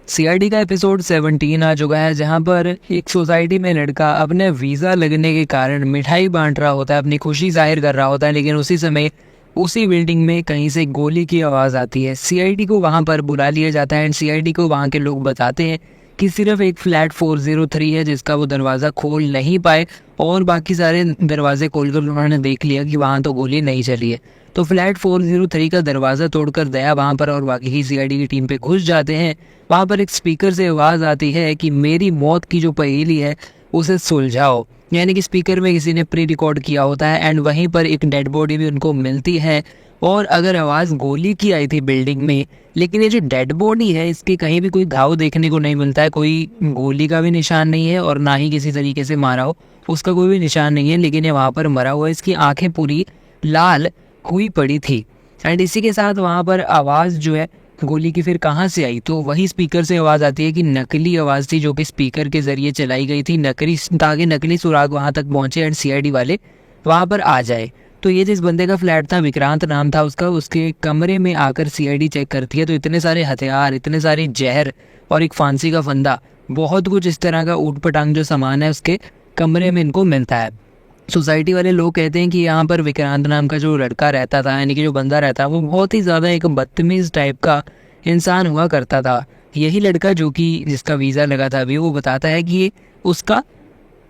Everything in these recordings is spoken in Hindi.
सीआईडी का एपिसोड 17 आ चुका है, जहां पर एक सोसाइटी में लड़का अपने वीज़ा लगने के कारण मिठाई बांट रहा होता है, अपनी खुशी जाहिर कर रहा होता है। लेकिन उसी समय उसी बिल्डिंग में कहीं से गोली की आवाज़ आती है। सीआईडी को वहां पर बुला लिया जाता है एंड सीआईडी को वहां के लोग बताते हैं कि सिर्फ एक फ्लैट 403 है जिसका वो दरवाज़ा खोल नहीं पाए, और बाकी सारे दरवाजे खोलकर उन्होंने देख लिया कि वहाँ तो गोली नहीं चली है। तो फ्लैट 403 का दरवाज़ा तोड़कर दया वहाँ पर और बाकी की सीआईडी की टीम पे घुस जाते हैं। वहाँ पर एक स्पीकर से आवाज़ आती है कि मेरी मौत की जो पहेली है उसे सुलझाओ, यानी कि स्पीकर में किसी ने प्री रिकॉर्ड किया होता है। एंड वहीं पर एक डेड बॉडी भी उनको मिलती है। और अगर आवाज़ गोली की आई थी बिल्डिंग में, लेकिन ये जो डेड बॉडी है इसके कहीं भी कोई घाव देखने को नहीं मिलता है, कोई गोली का भी निशान नहीं है और ना ही किसी तरीके से मारा हो उसका कोई भी निशान नहीं है। लेकिन ये वहाँ पर मरा हुआ है, इसकी आंखें पूरी लाल हुई पड़ी थी। एंड इसी के साथ वहाँ पर आवाज़ जो है गोली की फिर कहाँ से आई, तो वही स्पीकर से आवाज़ आती है कि नकली आवाज़ थी जो कि स्पीकर के ज़रिए चलाई गई थी, नकली, ताकि नकली सुराग वहाँ तक पहुँचे एंड सीआईडी वाले वहाँ पर आ जाए। तो ये जिस बंदे का फ्लैट था, विक्रांत नाम था उसका, उसके कमरे में आकर सीआईडी चेक करती है तो इतने सारे हथियार, इतने सारे जहर और एक फांसी का फंदा, बहुत कुछ इस तरह का ऊट पटांग जो सामान है उसके कमरे में इनको मिलता है। सोसाइटी वाले लोग कहते हैं कि यहाँ पर विक्रांत नाम का जो लड़का रहता था, यानी कि जो बंदा रहता है, वो बहुत ही ज़्यादा एक बदतमीज़ टाइप का इंसान हुआ करता था। यही लड़का जो कि जिसका वीज़ा लगा था अभी, वो बताता है कि ये उसका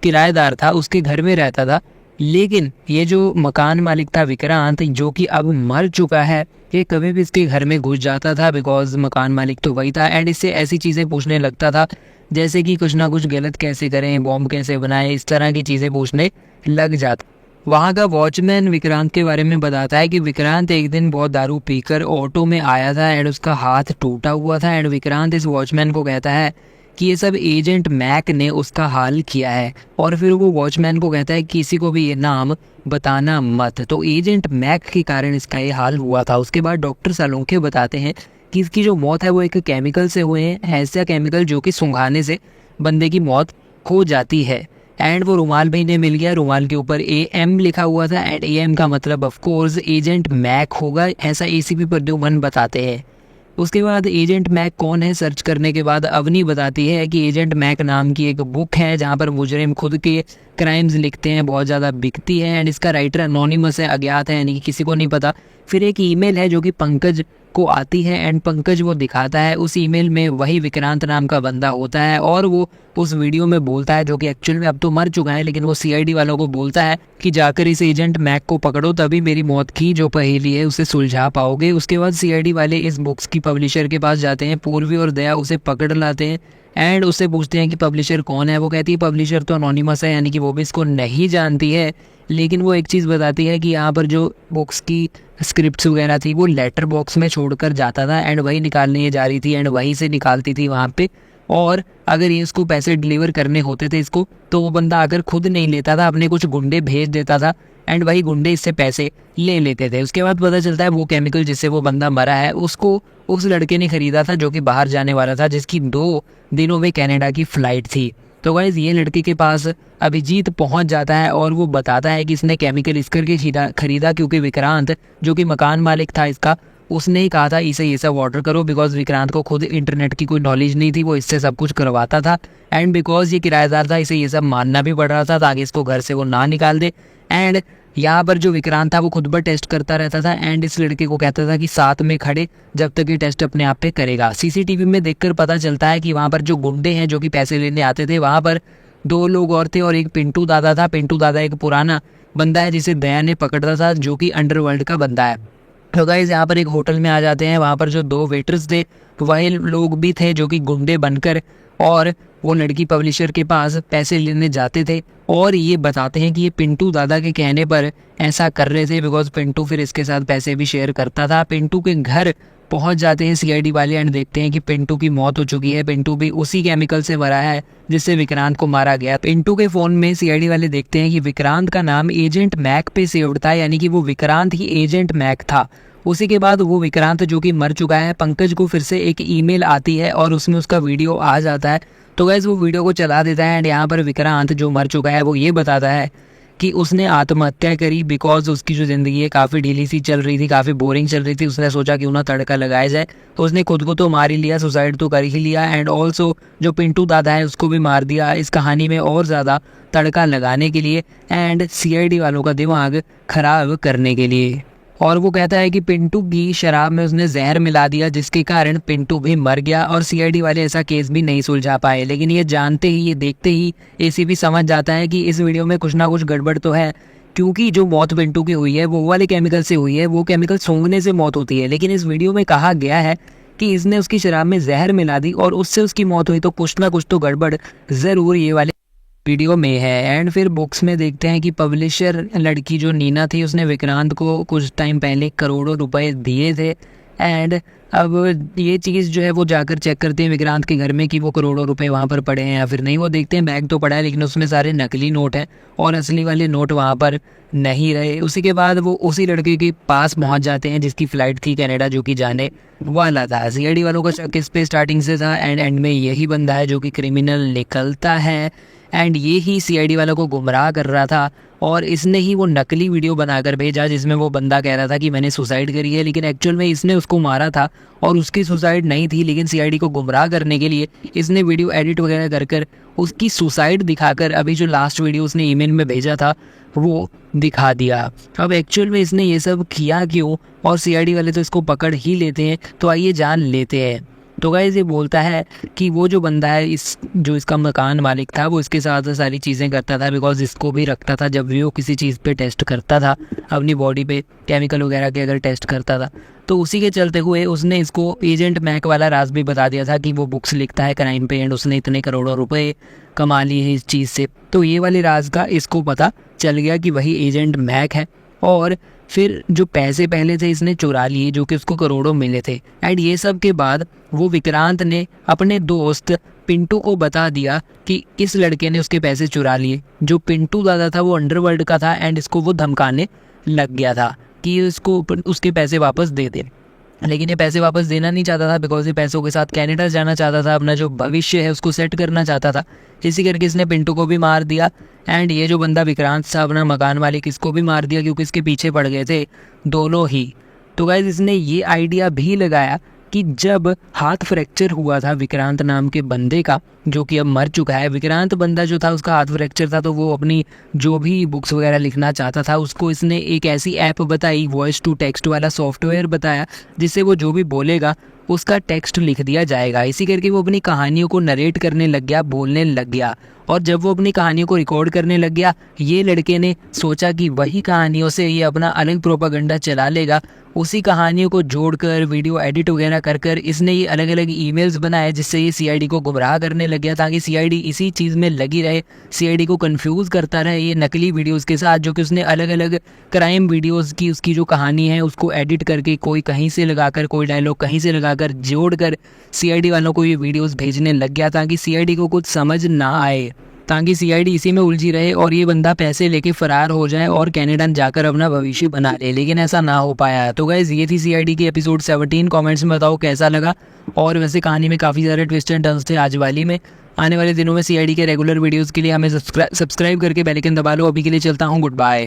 किराएदार था, उसके घर में रहता था। लेकिन ये जो मकान मालिक था विक्रांत, जो कि अब मर चुका है, ये कभी भी इसके घर में घुस जाता था बिकॉज मकान मालिक तो वही था। एंड इससे ऐसी चीज़ें पूछने लगता था जैसे कि कुछ ना कुछ गलत कैसे करें, बॉम्ब कैसे बनाएं, इस तरह की चीज़ें पूछने लग जाता। वहाँ का वॉचमैन विक्रांत के बारे में बताता है कि विक्रांत एक दिन बहुत दारू पीकर ऑटो में आया था एंड उसका हाथ टूटा हुआ था। एंड विक्रांत इस वॉचमैन को कहता है कि ये सब एजेंट मैक ने उसका हाल किया है। और फिर वो वॉचमैन को कहता है किसी को भी ये नाम बताना मत। तो एजेंट मैक के कारण इसका ये हाल हुआ था। उसके बाद डॉक्टर सालोंके बताते हैं कि इसकी जो मौत है वो एक केमिकल से हुए हैं, ऐसा केमिकल जो कि सूंघाने से बंदे की मौत हो जाती है। एंड वो रुमाल भी इन्हें मिल गया, रुमाल के ऊपर AM लिखा हुआ था। एंड AM का मतलब ऑफ कोर्स एजेंट मैक होगा, ऐसा ACP प्रद्युम्न बताते हैं। उसके बाद एजेंट मैक कौन है सर्च करने के बाद अवनी बताती है कि एजेंट मैक नाम की एक बुक है जहाँ पर मुजरिम खुद के क्राइम्स लिखते हैं, बहुत ज़्यादा बिकती है। एंड इसका राइटर अनोनिमस है, अज्ञात है, यानी कि किसी को नहीं पता। फिर एक ईमेल है जो कि पंकज को आती है एंड पंकज वो दिखाता है, उस ईमेल में वही विक्रांत नाम का बंदा होता है और वो उस वीडियो में बोलता है, जो कि एक्चुअल में अब तो मर चुका है, लेकिन वो सीआईडी वालों को बोलता है कि जाकर इस एजेंट मैक को पकड़ो, तभी मेरी मौत की जो पहेली है उसे सुलझा पाओगे। उसके बाद सीआईडी वाले इस बुक्स की पब्लिशर के पास जाते हैं, पूर्वी और दया उसे पकड़ लाते हैं एंड उससे पूछते हैं कि पब्लिशर कौन है। वो कहती है पब्लिशर तो अनोनिमस है, यानी कि वो भी इसको नहीं जानती है। लेकिन वो एक चीज़ बताती है कि यहाँ पर जो बुक्स की स्क्रिप्ट्स वगैरह थी वो लेटर बॉक्स में छोड़कर जाता था एंड वही निकालने ये जा रही थी एंड वहीं से निकालती थी वहाँ पे। और अगर ये इसको पैसे डिलीवर करने होते थे इसको, तो वो बंदा अगर खुद नहीं लेता था, अपने कुछ गुंडे भेज देता था एंड वही गुंडे इससे पैसे ले लेते थे। उसके बाद पता चलता है वो केमिकल जिससे वो बंदा मरा है उसको उस लड़के ने खरीदा था जो कि बाहर जाने वाला था, जिसकी 2 दिनों में कनाडा की फ़्लाइट थी। तो गाइस ये लड़के के पास अभिजीत पहुंच जाता है और वो बताता है कि इसने केमिकल इस करके खरीदा क्योंकि विक्रांत जो कि मकान मालिक था इसका, उसने ही कहा था इसे ये सब ऑर्डर करो, बिकॉज विक्रांत को खुद इंटरनेट की कोई नॉलेज नहीं थी, वो इससे सब कुछ करवाता था। एंड बिकॉज ये किराएदार था इसे ये सब मानना भी पड़ रहा था ताकि इसको घर से वो ना निकाल दे। एंड यहाँ पर जो विक्रांत था वो खुद पर टेस्ट करता रहता था एंड इस लड़के को कहता था कि साथ में खड़े जब तक ये टेस्ट अपने आप पे करेगा। सीसीटीवी में देखकर पता चलता है कि वहाँ पर जो गुंडे हैं जो कि पैसे लेने आते थे, वहाँ पर 2 लोग और थे और एक पिंटू दादा था। पिंटू दादा एक पुराना बंदा है जिसे दया ने पकड़ा था, जो कि अंडरवर्ल्ड का बंदा है। तो गाइस यहाँ पर एक होटल में आ जाते हैं, वहाँ पर जो 2 वेटर्स थे वही लोग भी थे जो कि गुंडे बनकर और वो लड़की पब्लिशर के पास पैसे लेने जाते थे। और ये बताते हैं कि ये पिंटू दादा के कहने पर ऐसा कर रहे थे बिकॉज पिंटू फिर इसके साथ पैसे भी शेयर करता था। पिंटू के घर पहुंच जाते हैं सीआईडी वाले एंड देखते हैं कि पिंटू की मौत हो चुकी है। पिंटू भी उसी केमिकल से मरा है जिससे विक्रांत को मारा गया। पिंटू के फ़ोन में सीआईडी वाले देखते हैं कि विक्रांत का नाम एजेंट मैक पे सेव्ड था, यानी कि वो विक्रांत ही एजेंट मैक था। उसी के बाद वो विक्रांत जो कि मर चुका है, पंकज को फिर से एक ईमेल आती है और उसमें उसका वीडियो आ जाता है। तो गैस वो वीडियो को चला देता है एंड यहाँ पर विक्रांत जो मर चुका है वो ये बताता है कि उसने आत्महत्या करी बिकॉज उसकी जो ज़िंदगी है काफ़ी ढीली सी चल रही थी, काफ़ी बोरिंग चल रही थी। उसने सोचा क्यों ना तड़का लगाया जाए, तो उसने खुद को तो मार ही लिया, सुसाइड तो कर ही लिया, एंड ऑल्सो जो पिंटू दादा है उसको भी मार दिया इस कहानी में और ज़्यादा तड़का लगाने के लिए एंड सीआईडी वालों का दिमाग ख़राब करने के लिए। और वो कहता है कि पिंटू की शराब में उसने जहर मिला दिया जिसके कारण पिंटू भी मर गया और सीआईडी वाले ऐसा केस भी नहीं सुलझा पाए। लेकिन ये जानते ही, ये देखते ही एसीपी समझ जाता है कि इस वीडियो में कुछ ना कुछ गड़बड़ तो है, क्योंकि जो मौत पिंटू की हुई है वो वाले केमिकल से हुई है, वो केमिकल सूंघने से मौत होती है। लेकिन इस वीडियो में कहा गया है कि इसने उसकी शराब में जहर मिला दी और उससे उसकी मौत हुई, तो कुछ ना कुछ तो गड़बड़ ज़रूर ये वाले वीडियो में है। एंड फिर बुक्स में देखते हैं कि पब्लिशर लड़की जो नीना थी उसने विक्रांत को कुछ टाइम पहले करोड़ों रुपए दिए थे। एंड अब ये चीज़ जो है वो जाकर चेक करते हैं विक्रांत के घर में कि वो करोड़ों रुपए वहाँ पर पड़े हैं या फिर नहीं। वो देखते हैं बैग तो पड़ा है लेकिन उसमें सारे नकली नोट हैं और असली वाले नोट वहाँ पर नहीं रहे। उसी के बाद वो उसी लड़के के पास पहुँच जाते हैं जिसकी फ़्लाइट थी कनाडा, जो कि जाने वाला था। सीआईडी वालों का शक इस पे स्टार्टिंग से था एंड एंड में यही बंदा है जो कि क्रिमिनल निकलता है एंड ये ही सीआईडी वालों को गुमराह कर रहा था। और इसने ही वो नकली वीडियो बनाकर भेजा जिसमें वो बंदा कह रहा था कि मैंने सुसाइड करी है, लेकिन एक्चुअल में इसने उसको मारा था और उसकी सुसाइड नहीं थी। लेकिन सीआईडी को गुमराह करने के लिए इसने वीडियो एडिट वगैरह कर उसकी सुसाइड दिखाकर अभी जो लास्ट वीडियो उसने ईमेल में भेजा था वो दिखा दिया। अब एक्चुअल में इसने ये सब किया क्यों, और सीआईडी वाले तो इसको पकड़ ही लेते हैं, तो आइए जान लेते हैं। तो गाइस ये बोलता है कि वो जो बंदा है जो इसका मकान मालिक था वो इसके साथ सारी चीज़ें करता था, बिकॉज इसको भी रखता था जब भी वो किसी चीज़ पे टेस्ट करता था, अपनी बॉडी पे केमिकल वगैरह के अगर टेस्ट करता था, तो उसी के चलते हुए उसने इसको एजेंट मैक वाला राज भी बता दिया था कि वो बुक्स लिखता है क्राइम पे एंड उसने इतने करोड़ों रुपए कमा लिए हैं इस चीज़ से। तो ये वाले राज का इसको पता चल गया कि वही एजेंट मैक है। और फिर जो पैसे पहले थे इसने चुरा लिए जो कि उसको करोड़ों मिले थे। एंड ये सब के बाद वो विक्रांत ने अपने दोस्त पिंटू को बता दिया कि इस लड़के ने उसके पैसे चुरा लिए। जो पिंटू दादा था वो अंडरवर्ल्ड का था एंड इसको वो धमकाने लग गया था कि इसको उसके पैसे वापस दे दे। लेकिन ये पैसे वापस देना नहीं चाहता था बिकॉज ये पैसों के साथ कनाडा जाना चाहता था, अपना जो भविष्य है उसको सेट करना चाहता था। इसी करके इसने पिंटू को भी मार दिया एंड ये जो बंदा विक्रांत था अपना मकान मालिक, इसको भी मार दिया क्योंकि इसके पीछे पड़ गए थे दोनों ही। तो गाइस इसने ये आइडिया भी लगाया कि जब हाथ फ्रैक्चर हुआ था विक्रांत नाम के बंदे का, जो कि अब मर चुका है, विक्रांत बंदा जो था उसका हाथ फ्रैक्चर था, तो वो अपनी जो भी बुक्स वगैरह लिखना चाहता था उसको इसने एक ऐसी ऐप बताई, वॉइस टू टेक्स्ट वाला सॉफ्टवेयर बताया, जिससे वो जो भी बोलेगा उसका टेक्स्ट लिख दिया जाएगा। इसी करके वो अपनी कहानियों को नरेट करने लग गया, बोलने लग गया। और जब वो अपनी कहानियों को रिकॉर्ड करने लग गया, ये लड़के ने सोचा कि वही कहानियों से ये अपना अलग प्रोपागेंडा चला लेगा। उसी कहानियों को जोड़कर वीडियो एडिट वगैरह कर इसने ये अलग अलग ईमेल्स बनाए जिससे ये सीआईडी को गुमराह करने लग गया, ताकि सीआईडी इसी चीज़ में लगी रहे, सीआईडी को कंफ्यूज करता रहे ये नकली वीडियोस के साथ, जो कि उसने अलग अलग क्राइम वीडियोस की उसकी जो कहानी है उसको एडिट करके कोई कहीं से लगाकर, कोई डायलॉग कहीं से लगाकर जोड़कर सीआईडी वालों को ये वीडियोस भेजने लग गया, ताकि सीआईडी को कुछ समझ ना आए, ताकि सीआईडी इसी में उलझी रहे और ये बंदा पैसे लेके फरार हो जाए और कनाडा जाकर अपना भविष्य बना ले। लेकिन ऐसा ना हो पाया। तो गाइस ये थी सीआईडी की एपिसोड 17। कमेंट्स में बताओ कैसा लगा। और वैसे कहानी में काफ़ी सारे ट्विस्ट एंड टर्न्स थे आज वाली में। आने वाले दिनों में सीआईडी के रेगुलर वीडियोज़ के लिए हमें सब्सक्राइब करके बेल आइकन दबा लो। अभी के लिए चलता हूँ, गुड बाय।